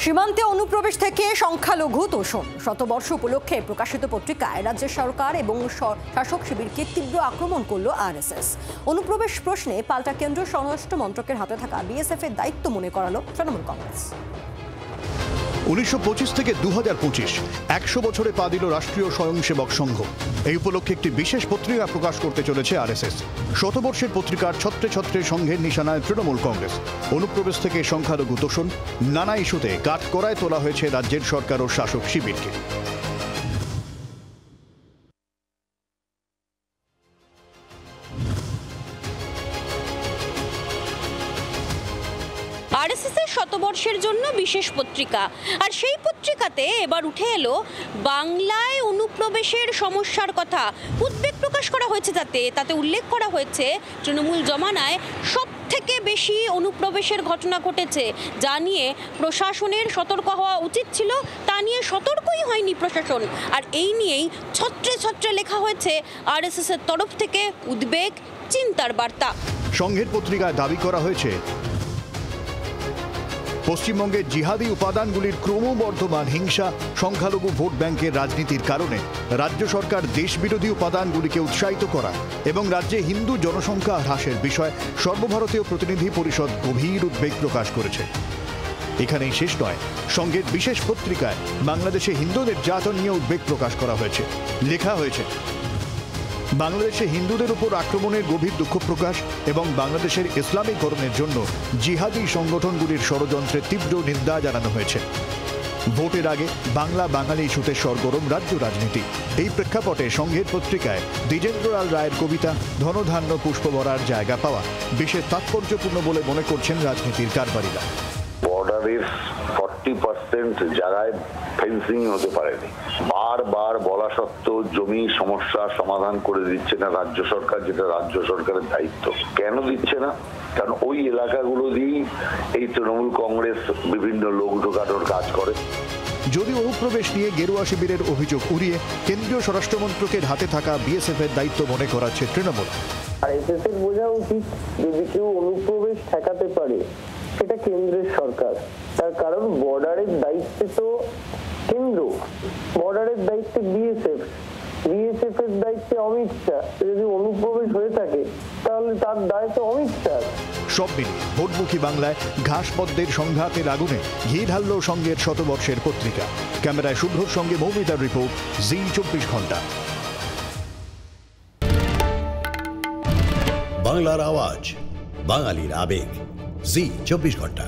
সীমান্তে অনুপ্রবেশ থেকে সংখ্যালঘু তোষণ শতবর্ষ উপলক্ষে প্রকাশিত পত্রিকায় রাজ্য সরকার এবং শাসক শিবিরকে তীব্র আক্রমণ করল আরএসএস। অনুপ্রবেশ প্রশ্নে পাল্টা কেন্দ্রীয় স্বরাষ্ট্র মন্ত্রকের হাতে থাকা বিএসএফ এর দায়িত্ব মনে করালো তৃণমূল কংগ্রেস। 1925 থেকে 2025 100 বছরে পা দিল রাষ্ট্রীয় স্বয়ংসেবক সংঘ। এই উপলক্ষে একটি বিশেষ পত্রিকা প্রকাশ করতে চলেছে আরএসএস। শতবর্ষের পত্রিকার ছত্রে ছত্রে সংঘের নিশানায় তৃণমূল কংগ্রেস। অনুপ্রবেশ থেকে সংখ্যালঘু তোষণ নানা ইস্যুতে কাঠগড়ায় তোলা হয়েছে রাজ্যের সরকার ও শাসক শিবিরকে। আরএসএস এর শতবর্ষের জন্য বিশেষ পত্রিকা, আর সেই পত্রিকাতে এবার উঠে এলো বাংলায় অনুপ্রবেশের সমস্যার কথা। উদ্বেগ প্রকাশ করা হয়েছে তাতে উল্লেখ করা হয়েছে তৃণমূল জমানায় সব থেকে বেশি অনুপ্রবেশের ঘটনা ঘটেছে, যা নিয়ে প্রশাসনের সতর্ক হওয়া উচিত ছিল, তা নিয়ে সতর্কই হয়নি প্রশাসন। আর এই নিয়েই ছত্রে ছত্রে লেখা হয়েছে আরএসএস এর তরফ থেকে উদ্বেগ, চিন্তার বার্তা। সংঘের পত্রিকায় দাবি করা হয়েছে পশ্চিমবঙ্গের জিহাদি উপাদানগুলির ক্রমবর্ধমান হিংসা, সংখ্যালঘু ভোট ব্যাংকের রাজনীতির কারণে রাজ্য সরকার দেশবিরোধী উপাদানগুলিকে উৎসাহিত করা এবং রাজ্যে হিন্দু জনসংখ্যা হ্রাসের বিষয়ে সর্বভারতীয় প্রতিনিধি পরিষদ গভীর উদ্বেগ প্রকাশ করেছে। এখানেই শেষ নয়, সংঘের বিশেষ পত্রিকায় বাংলাদেশে হিন্দু নির্যাতন নিয়ে উদ্বেগ প্রকাশ করা হয়েছে। লেখা হয়েছে, বাংলাদেশে হিন্দুদের উপর আক্রমণের গভীর দুঃখ প্রকাশ এবং বাংলাদেশের ইসলামীকরণের জন্য জিহাদি সংগঠনগুলির ষড়যন্ত্রের তীব্র নিন্দা জানানো হয়েছে। ভোটের আগে বাংলা বাঙালি ইস্যুতে সরগরম রাজ্য রাজনীতি। এই প্রেক্ষাপটে সংঘের পত্রিকায় দ্বিজেন্দ্রলাল রায়ের কবিতা ধনধান্য পুষ্পভরার জায়গা পাওয়া বিশেষ তাৎপর্যপূর্ণ বলে মনে করছেন রাজনীতির কারবারিরা। বর্ডারের 40% জায়গায় ফেন্সিং হতে পারেনি, বারবার বলা সত্ত্বেও জমি সমস্যা সমাধান করে দিচ্ছে না রাজ্য সরকার, যেটা রাজ্য সরকারের দায়িত্ব। কেন দিচ্ছে না? কারণ ওই এলাকাগুলো দিয়েই এই তৃণমূল কংগ্রেস বিভিন্ন লোক ঢোকানোর কাজ করে। যদি অনুপ্রবেশ নিয়ে গেরুয়া শিবিরের অভিযোগ উড়িয়ে কেন্দ্রীয় স্বরাষ্ট্র মন্ত্রকের হাতে থাকা বিএসএফ এর দায়িত্ব মনে করাচ্ছে তৃণমূল। আরএসএস এর বোঝা উচিত, যদি কেউ অনুপ্রবেশ ঠেকাতে পারে সেটা কেন্দ্রের সরকার। তার কারণ বর্ডারের দায়িত্বে তো কেন্দ্র, বর্ডারের দায়িত্বে বিএসএফ এর দায়িত্বে অমিত শাহ। যদি অনুপ্রবেশ হয়ে থাকে তাহলে তার দায়িত্ব অমিত শাহ। সব মিলিয়ে ভোটমুখী বাংলায় ঘাসপদ্মের সংঘাতের আগুনে ঘি ঢালল সংঘের শতবর্ষের পত্রিকা। ক্যামেরায় শুভ্রর সঙ্গে মৌমিতার রিপোর্ট, জি 24 ঘন্টা। বাংলার আওয়াজ, বাঙালির আবেগ, জি 24 ঘন্টা।